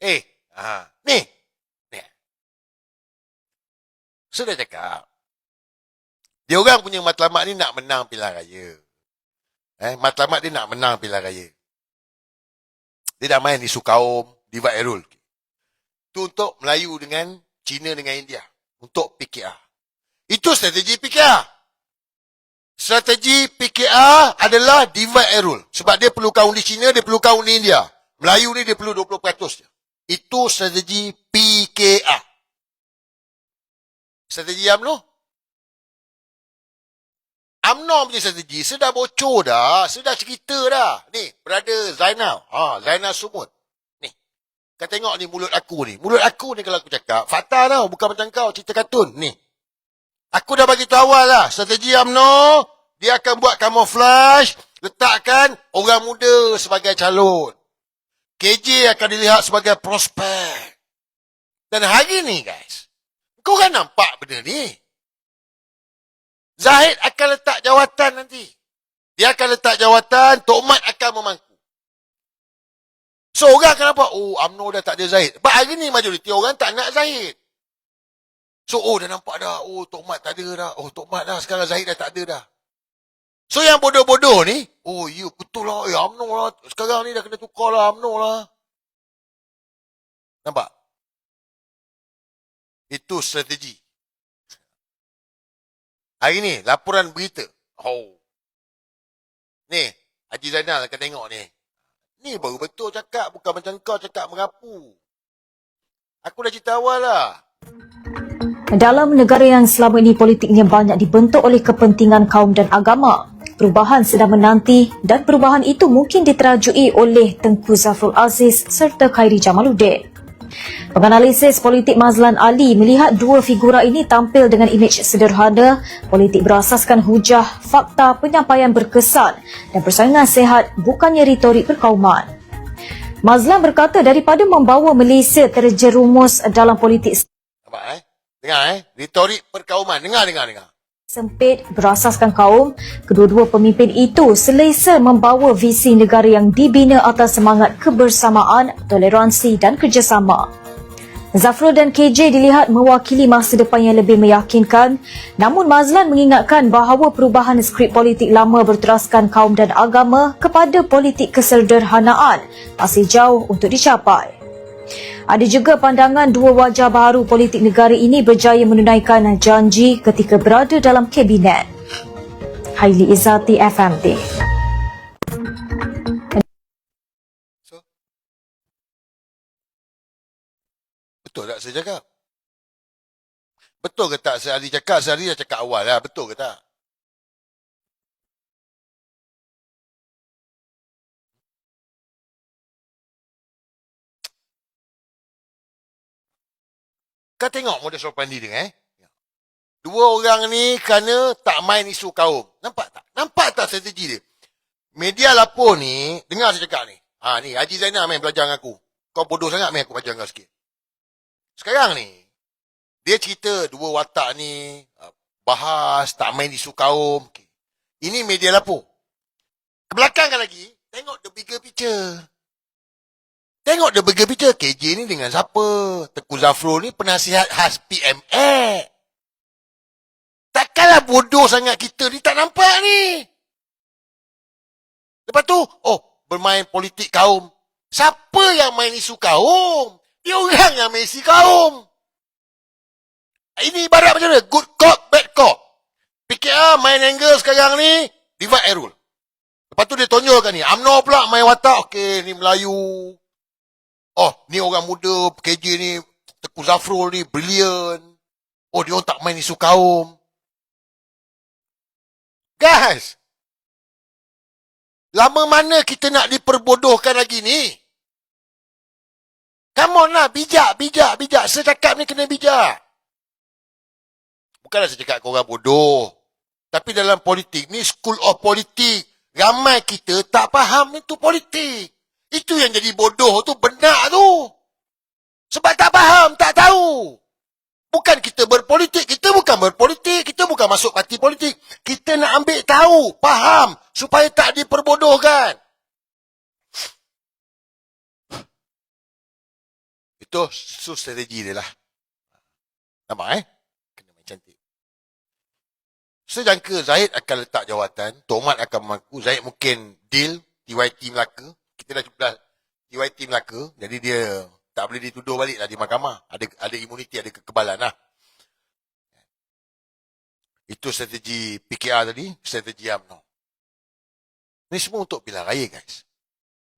Eh, ni. Ni. Saya dah cakap. Dia orang punya matlamat ni nak menang pilihan raya. Matlamat dia nak menang pilihan raya. Dia dah main isu kaum, divide and rule. Itu untuk Melayu dengan Cina dengan India. Untuk PKR. Itu strategi PKR. Strategi PKR adalah divide and rule. Sebab dia perlu kaum di Cina, dia perlu kaum di India. Melayu ni dia perlu 20% je. Itu strategi PKR. Strategi UMNO? UMNO punya strategi, saya dah bocor dah. Saya dah cerita dah. Ni, brother Zainal. Zainal Sumut. Ni. Kau tengok ni mulut aku ni. Mulut aku ni kalau aku cakap, fakta tau. Bukan macam kau, cerita kartun. Ni. Aku dah bagi tahu awal lah. Strategi UMNO, dia akan buat camouflage, letakkan orang muda sebagai calon. KJ akan dilihat sebagai prospek. Dan hari ni guys, kau kan nampak benda ni. Zahid akan letak jawatan nanti. Dia akan letak jawatan, Tok Mat akan memangku. So orang akan nampak, UMNO dah tak ada Zahid. Sebab hari ni majoriti orang tak nak Zahid. So dah nampak dah, Tok Mat tak ada dah. Tok Mat dah, sekarang Zahid dah tak ada dah. So yang bodoh-bodoh ni, ya betul lah, UMNO lah. Sekarang ni dah kena tukar lah, UMNO lah. Nampak? Itu strategi. Hari ni, laporan berita. Ni, Haji Zainal akan tengok ni. Ni baru betul cakap, bukan macam kau cakap merapu. Aku dah cerita awal lah. Dalam negara yang selama ini politiknya banyak dibentuk oleh kepentingan kaum dan agama, perubahan sedang menanti dan perubahan itu mungkin diterajui oleh Tengku Zafrul Aziz serta Khairi Jamaluddin. Penganalisis politik Mazlan Ali melihat dua figura ini tampil dengan imej sederhana, politik berasaskan hujah, fakta, penyampaian berkesan dan persaingan sehat bukannya retorik perkauman. Mazlan berkata daripada membawa Malaysia terjerumus dalam politik Nampak Dengar retorik perkauman. Dengar. sempit berasaskan kaum, kedua-dua pemimpin itu selesa membawa visi negara yang dibina atas semangat kebersamaan, toleransi dan kerjasama. Zafrul dan KJ dilihat mewakili masa depan yang lebih meyakinkan, namun Mazlan mengingatkan bahawa perubahan skrip politik lama berteraskan kaum dan agama kepada politik kesederhanaan masih jauh untuk dicapai. Ada juga pandangan dua wajah baru politik negara ini berjaya menunaikan janji ketika berada dalam kabinet. Haili Izzati, FMD. Betul tak saya cakap? Betul ke tak saya Ali cakap? Saya Ali dah cakap awal lah. Betul ke tak? Kau tengok modus operandi dia Dua orang ni kerana tak main isu kaum. Nampak tak? Nampak tak strategi dia? Media lapor ni, dengar saya cakap ni. Ni Haji Zainal main belajar dengan aku. Kau bodoh sangat main aku belajar dengan kau sikit. Sekarang ni, dia cerita dua watak ni, bahas, tak main isu kaum. Okay. Ini media lapor. Kebelakangkan lagi, tengok the bigger picture. Tengok the bigger picture. KJ ni dengan siapa? Tengku Zafrul ni penasihat khas PMX. Takkanlah bodoh sangat kita ni tak nampak ni. Lepas tu, bermain politik kaum. Siapa yang main isu kaum? Dia orang yang main isu kaum. Ini ibarat macam mana? Good cop, bad cop. PKR main angle sekarang ni, divide and rule. Lepas tu dia tonjolkan ni. UMNO pula main watak. Okey, ni Melayu. Ni orang muda, KJ ni, Tengku Zafrul ni, brilliant. Dia orang tak main isu kaum. Guys, lama mana kita nak diperbodohkan lagi ni? Come on lah, bijak. Saya cakap ni kena bijak. Bukanlah saya cakap korang bodoh. Tapi dalam politik ni, school of politik. Ramai kita tak faham itu politik. Itu yang jadi bodoh tu, benar tu. Sebab tak faham, tak tahu. Bukan kita berpolitik, kita bukan berpolitik, kita bukan masuk parti politik. Kita nak ambil tahu, faham, supaya tak diperbodohkan. Itu strategi dia lah. Nampak Kena main cantik. Sejangka Zahid akan letak jawatan, Tomat akan mengaku, Zahid mungkin deal, TYT Melaka. Kita dah TYT Melaka, jadi dia tak boleh dituduh balik lah di mahkamah. Ada imuniti, ada kekebalan lah. Itu strategi PKR tadi, strategi UMNO. Ini semua untuk pilihan raya, guys.